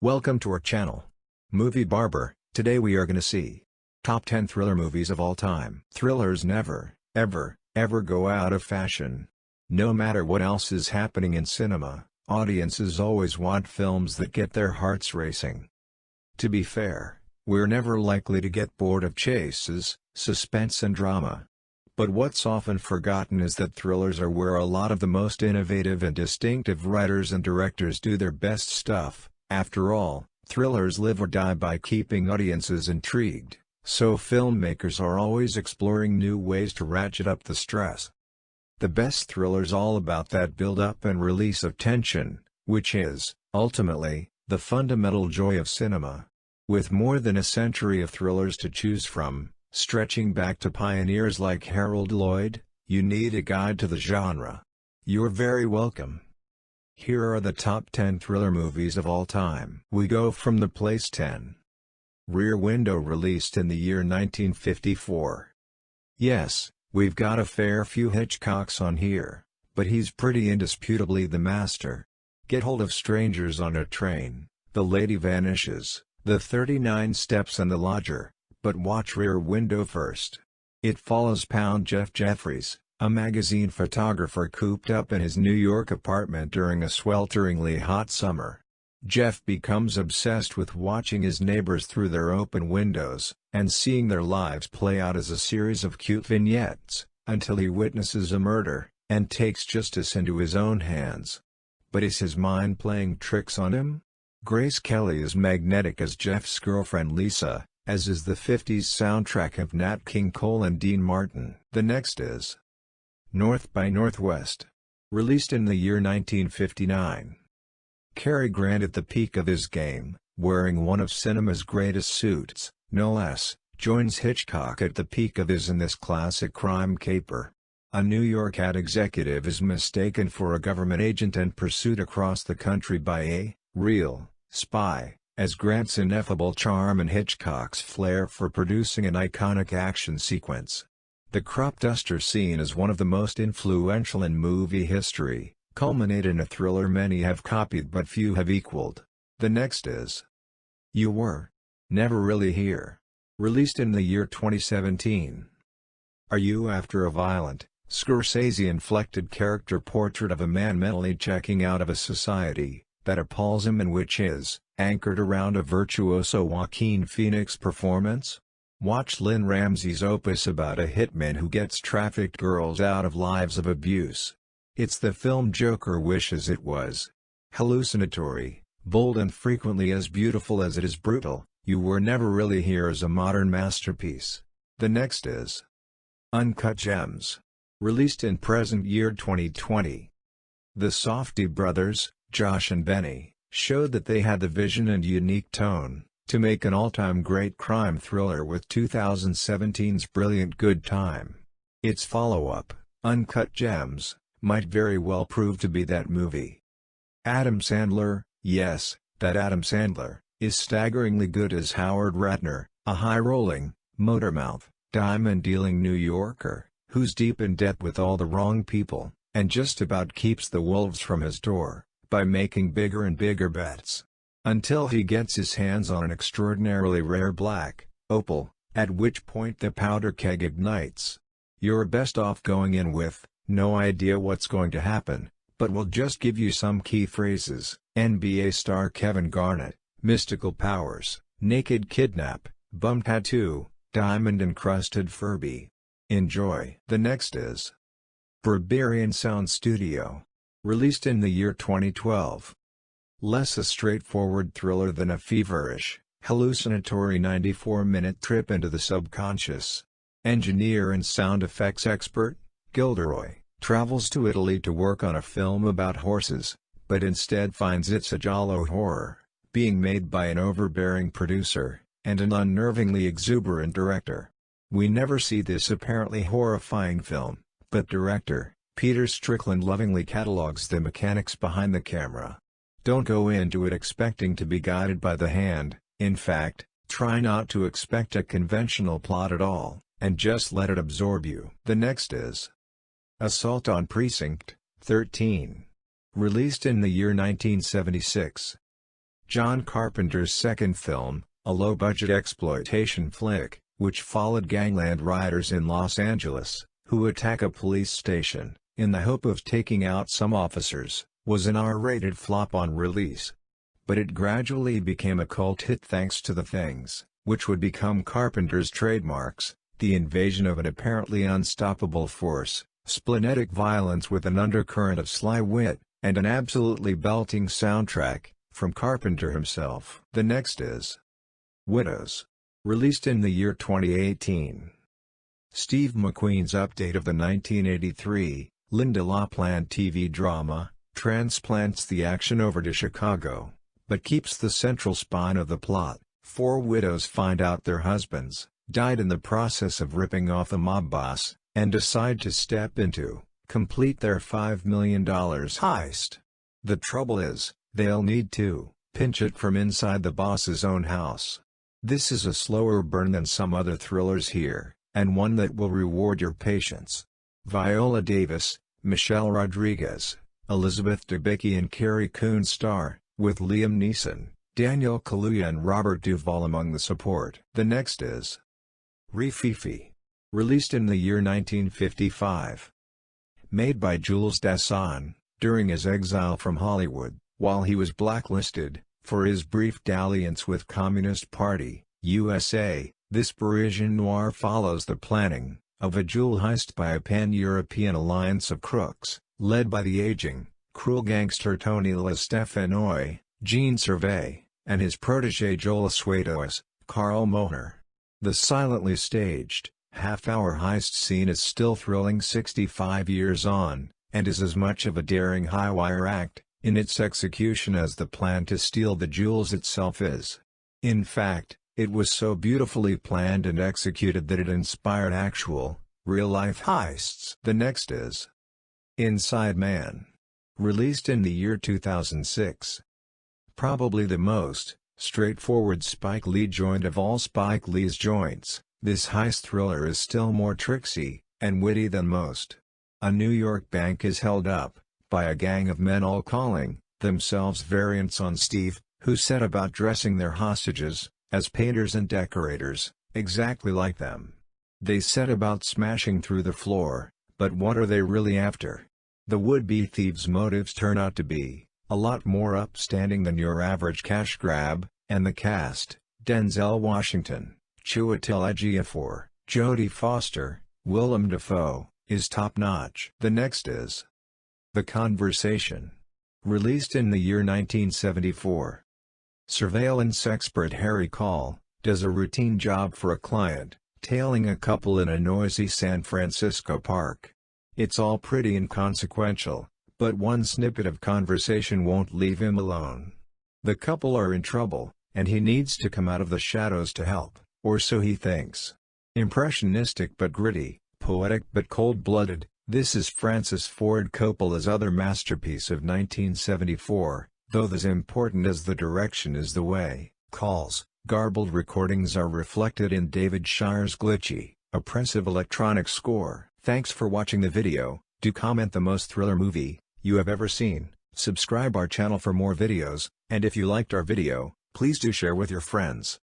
Welcome to our channel, Movie Barber. Today we are gonna see Top 10 Thriller Movies of All Time. Thrillers never, ever go out of fashion. No matter what else is happening in cinema, audiences always want films that get their hearts racing. To be fair, we're never likely to get bored of chases, suspense and drama. But what's often forgotten is that thrillers are where a lot of the most innovative and distinctive writers and directors do their best stuff. After all, thrillers live or die by keeping audiences intrigued, so filmmakers are always exploring new ways to ratchet up the stress. The best thriller's all about that build-up and release of tension, which is, ultimately, the fundamental joy of cinema. With more than a century of thrillers to choose from, stretching back to pioneers like Harold Lloyd, you need a guide to the genre. You're very welcome. Here are the top 10 thriller movies of all time. We go from the place 10. Rear Window, released in the year 1954. Yes, we've got a fair few Hitchcocks on here, but he's pretty indisputably the master. Get hold of Strangers on a Train, The Lady Vanishes, The 39 Steps and The Lodger, but watch Rear Window first. It follows Pound Jeff Jeffries, a magazine photographer cooped up in his New York apartment during a swelteringly hot summer. Jeff becomes obsessed with watching his neighbors through their open windows, and seeing their lives play out as a series of cute vignettes, until he witnesses a murder, and takes justice into his own hands. But is his mind playing tricks on him? Grace Kelly is magnetic as Jeff's girlfriend Lisa, as is the 50s soundtrack of Nat King Cole and Dean Martin. The next is North by Northwest, released in the year 1959. Cary Grant, at the peak of his game, wearing one of cinema's greatest suits, no less, joins Hitchcock at the peak of his in this classic crime caper. A New York ad executive is mistaken for a government agent and pursued across the country by a real spy, as Grant's ineffable charm and Hitchcock's flair for producing an iconic action sequence. The crop duster scene is one of the most influential in movie history, culminate in a thriller many have copied but few have equaled. The next is You Were Never Really Here, released in the year 2017. Are you after a violent, Scorsese-inflected character portrait of a man mentally checking out of a society that appalls him and which is anchored around a virtuoso Joaquin Phoenix performance? Watch Lynn Ramsey's opus about a hitman who gets trafficked girls out of lives of abuse. It's the film Joker wishes it was. Hallucinatory, bold and frequently as beautiful as it is brutal, You Were Never Really Here is a modern masterpiece. The next is Uncut Gems, released in present year 2020. The Safdie brothers, Josh and Benny, showed that they had the vision and unique tone to make an all-time great crime thriller with 2017's brilliant Good Time. Its follow-up, Uncut Gems, might very well prove to be that movie. Adam Sandler, yes, that Adam Sandler, is staggeringly good as Howard Ratner, a high-rolling, motormouth, diamond-dealing New Yorker, who's deep in debt with all the wrong people, and just about keeps the wolves from his door by making bigger and bigger bets. Until he gets his hands on an extraordinarily rare black opal, at which point the powder keg ignites. You're best off going in with no idea what's going to happen, but we'll just give you some key phrases: NBA star Kevin Garnett, mystical powers, naked kidnap, bum tattoo, diamond-encrusted Furby. Enjoy. The next is Berberian Sound Studio, released in the year 2012. Less a straightforward thriller than a feverish, hallucinatory 94-minute trip into the subconscious. Engineer and sound effects expert, Gilderoy, travels to Italy to work on a film about horses, but instead finds it's a giallo horror, being made by an overbearing producer, and an unnervingly exuberant director. We never see this apparently horrifying film, but director Peter Strickland lovingly catalogs the mechanics behind the camera. Don't go into it expecting to be guided by the hand, in fact, try not to expect a conventional plot at all, and just let it absorb you. The next is Assault on Precinct 13, released in the year 1976. John Carpenter's second film, a low-budget exploitation flick, which followed gangland riders in Los Angeles, who attack a police station, in the hope of taking out some officers, was an R-rated flop on release. But it gradually became a cult hit thanks to the things, which would become Carpenter's trademarks: the invasion of an apparently unstoppable force, splenetic violence with an undercurrent of sly wit, and an absolutely belting soundtrack, from Carpenter himself. The next is Widows. Released in the year 2018. Steve McQueen's update of the 1983, Linda LaPlante TV drama, transplants the action over to Chicago, but keeps the central spine of the plot. Four widows find out their husbands died in the process of ripping off a mob boss, and decide to step into, complete their $5 million heist. The trouble is, they'll need to pinch it from inside the boss's own house. This is a slower burn than some other thrillers here, and one that will reward your patience. Viola Davis, Michelle Rodriguez, Elizabeth Debicki and Carrie Coon star, with Liam Neeson, Daniel Kaluuya and Robert Duvall among the support. The next is Rififi. Released in the year 1955. Made by Jules Dassin, during his exile from Hollywood, while he was blacklisted for his brief dalliance with Communist Party, USA, this Parisian noir follows the planning of a jewel heist by a pan-European alliance of crooks, led by the aging, cruel gangster Tony LaStefanoy, Jean Servais, and his protégé Joel Suedo as Carl Mohner. The silently staged, half-hour heist scene is still thrilling 65 years on, and is as much of a daring high-wire act, in its execution as the plan to steal the jewels itself is. In fact, it was so beautifully planned and executed that it inspired actual, real-life heists. The next is Inside Man. Released in the year 2006. Probably the most straightforward Spike Lee joint of all Spike Lee's joints, this heist thriller is still more tricksy and witty than most. A New York bank is held up by a gang of men all calling themselves variants on Steve, who set about dressing their hostages as painters and decorators, exactly like them. They set about smashing through the floor, but what are they really after? The would-be thieves' motives turn out to be a lot more upstanding than your average cash grab, and the cast: Denzel Washington, Chiwetel Ejiofor, Jodie Foster, Willem Dafoe, is top-notch. The next is The Conversation. Released in the year 1974. Surveillance expert Harry Call does a routine job for a client, tailing a couple in a noisy San Francisco park. It's all pretty inconsequential, but one snippet of conversation won't leave him alone. The couple are in trouble, and he needs to come out of the shadows to help, or so he thinks. Impressionistic but gritty, poetic but cold-blooded, this is Francis Ford Coppola's other masterpiece of 1974, though as important as the direction is the way Call's garbled recordings are reflected in David Shire's glitchy, oppressive electronic score. Thanks for watching the video. Do comment the most thriller movie you have ever seen, subscribe our channel for more videos, and if you liked our video, please do share with your friends.